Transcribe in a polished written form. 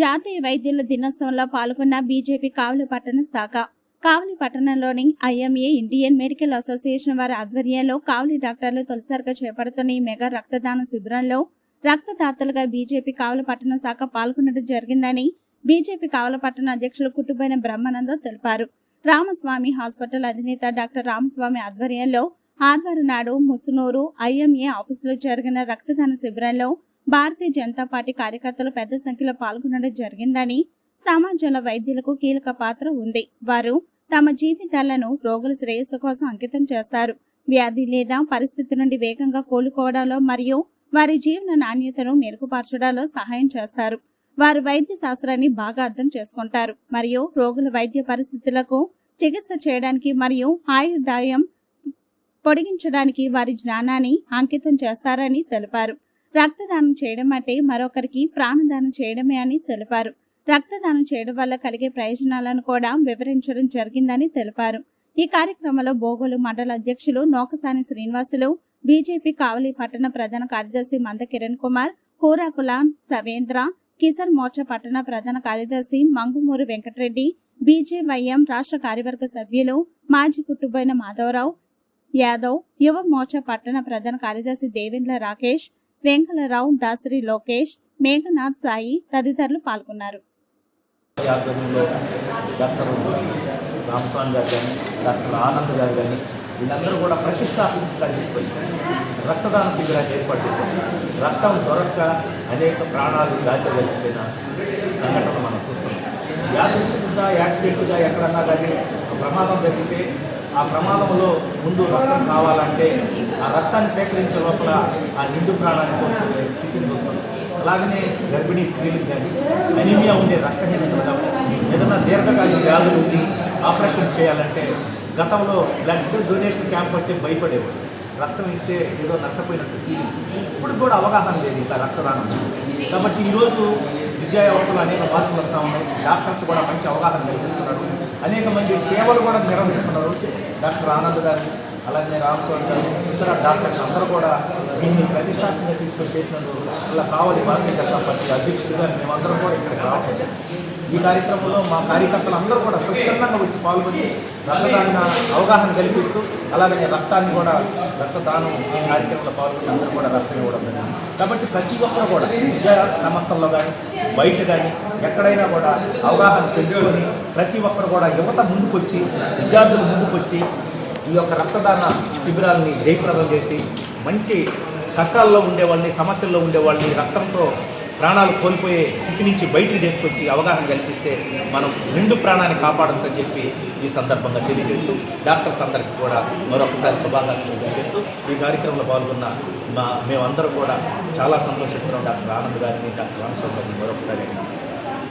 జాతీయ వైద్యుల దినోత్సవంలో పాల్గొన్న బీజేపీ కావలి పట్టణ శాఖ. కావలి పట్టణంలోని ఐఎంఏ ఇండియన్ మెడికల్ అసోసియేషన్ వారి ఆధ్వర్యంలో కావలి డాక్టర్లు తొలిసారిగా చేపడుతున్న ఈ మెగా రక్తదాన శిబిరంలో రక్తదాతలుగా బీజేపీ కావలి పట్టణ శాఖ పాల్గొనడం జరిగిందని బీజేపీ కావలి పట్టణ అధ్యక్షులు కుట్టుబైన బ్రహ్మానంద తెలిపారు. రామస్వామి హాస్పిటల్ అధినేత డాక్టర్ రామస్వామి ఆధ్వర్యంలో ఆదివారం నాడు ముసునూరు ఐఎంఏ ఆఫీసులో జరిగిన రక్తదాన శిబిరంలో భారతీయ జనతా పార్టీ కార్యకర్తలు పెద్ద సంఖ్యలో పాల్గొనడం జరిగిందని, సమాజంలో వైద్యులకు కీలక పాత్ర ఉంది. వారు తమ జీవితాలను రోగుల శ్రేయస్సు కోసం అంకితం చేస్తారు. వ్యాధి లేదా పరిస్థితి నుండి వేగంగా కోలుకోవడంలో మరియు వారి జీవన నాణ్యతను మెరుగుపరచడంలో సహాయం చేస్తారు. వారు వైద్య శాస్త్రాన్ని బాగా అర్థం చేసుకుంటారు మరియు రోగుల వైద్య పరిస్థితులకు చికిత్స చేయడానికి మరియు ఆయుర్దాయం పొడిగించడానికి వారి జ్ఞానాన్ని అంకితం చేస్తారని తెలిపారు. రక్తదానం చేయడం అంటే మరొకరికి ప్రాణదానం చేయడమే అని తెలిపారు. రక్తదానం చేయడం వల్ల కలిగే ప్రయోజనాలను కూడా వివరించడం జరిగిందని తెలిపారు. ఈ కార్యక్రమంలో బోగోలు మండల అధ్యక్షులు నోకసాని శ్రీనివాసులు, బీజేపీ కావలి పట్టణ ప్రధాన కార్యదర్శి మంద కిరణ్ కుమార్, కూరాకుల సవేంద్ర, కిసాన్ మోర్చా పట్టణ ప్రధాన కార్యదర్శి మంగుమూరి వెంకటరెడ్డి, బీజేవైఎం రాష్ట్ర కార్యవర్గ సభ్యులు మాజీ కుట్టుబైన మాధవరావు యాదవ్, యువ మోర్చా పట్టణ ప్రధాన కార్యదర్శి దేవేంద్ర రాకేష్, వెంకలరావు, దాసరి లోకేష్, మేఘనాథ్ సాయి తదితరులు పాల్గొన్నారు. డాక్టర్ రామస్వామి గారు కానీ, డాక్టర్ ఆనంద్ గారు కానీ వీళ్ళందరూ కూడా ప్రతిష్టాత్మకంగా తీసుకొని రక్తదాన శిబిరాన్ని ఏర్పాటు చేశారు. రక్తం దొరక్క అనేక ప్రాణాలు గాలి కలిసిపోయిన సంఘటనలు మనం చూస్తున్నాం. యాదృచ్ఛికంగా యాక్సిడెంట్గా ఎక్కడన్నా కానీ ఒక ప్రమాదం జరిగితే ఆ ప్రమాదంలో ముందు రక్తం కావాలంటే ఆ రక్తాన్ని సేకరించే లోపల ఆ నిండు ప్రాణాన్ని కోల్పోయే స్థితిని చూస్తాం. అలాగనే గర్భిణీ స్త్రీలకు కానీ, అనీమియా ఉండే రక్తహీనతలు కానీ, ఏదైనా దీర్ఘకాలిక వ్యాధులు ఉండి ఆపరేషన్ చేయాలంటే గతంలో బ్లడ్ డొనేషన్ క్యాంప్ అంటే భయపడేవాడు. రక్తం ఇస్తే ఏదో నష్టపోయినట్టు ఫీలింగ్. ఇప్పుడు కూడా అవగాహన లేదు ఇంకా రక్తదానం. కాబట్టి ఈరోజు విద్యా వ్యవస్థలో అనేక మార్పులు వస్తూ ఉన్నాయి. డాక్టర్స్ కూడా మంచి అవగాహన కల్పిస్తున్నారు. అనేక మంది సేవలు కూడా నిర్వహిస్తున్నారు. డాక్టర్ ఆనంద్ గారు, అలాగే రామస్వామి గారు, ఇతర డాక్టర్స్ అందరూ కూడా దీన్ని ప్రతిష్టాత్మకంగా తీసుకొని చేసినందుకు అలా కావాలి భారతీయ జనతా పార్టీ అధ్యక్షుడిగా మేమందరం కూడా ఇక్కడికి రావడం. ఈ కార్యక్రమంలో మా కార్యకర్తలు అందరూ కూడా స్వచ్ఛందంగా వచ్చి పాల్గొని రక్తదాన అవగాహన కల్పిస్తూ అలాగే రక్తాన్ని కూడా రక్తదానం కార్యక్రమంలో పాల్గొని అందరూ కూడా రక్తం ఇవ్వడం జరిగింది. కాబట్టి ప్రతి ఒక్కరు కూడా విద్యా సంస్థల్లో కానీ బయట కానీ ఎక్కడైనా కూడా అవగాహన పెంచుకొని ప్రతి ఒక్కరు కూడా యువత ముందుకొచ్చి, విద్యార్థులు ముందుకొచ్చి ఈ యొక్క రక్తదాన శిబిరాలని జయప్రదం చేసి మంచి కష్టాల్లో ఉండేవాళ్ళని, సమస్యల్లో ఉండేవాళ్ళని, రక్తంతో ప్రాణాలు కోల్పోయే స్థితి నుంచి బయటికి తీసుకొచ్చి అవగాహన కల్పిస్తే మనం నిండు ప్రాణాన్ని కాపాడచ్చని చెప్పి ఈ సందర్భంగా తెలియజేస్తూ డాక్టర్స్ అందరికీ కూడా మరొకసారి శుభాకాంక్షలు తెలియజేస్తూ ఈ కార్యక్రమంలో పాల్గొన్న మేమందరం కూడా చాలా సంతోషిస్తున్నాం. డాక్టర్ ఆనంద్ గారిని, డాక్టర్ రామస్వామి గారిని మరొకసారి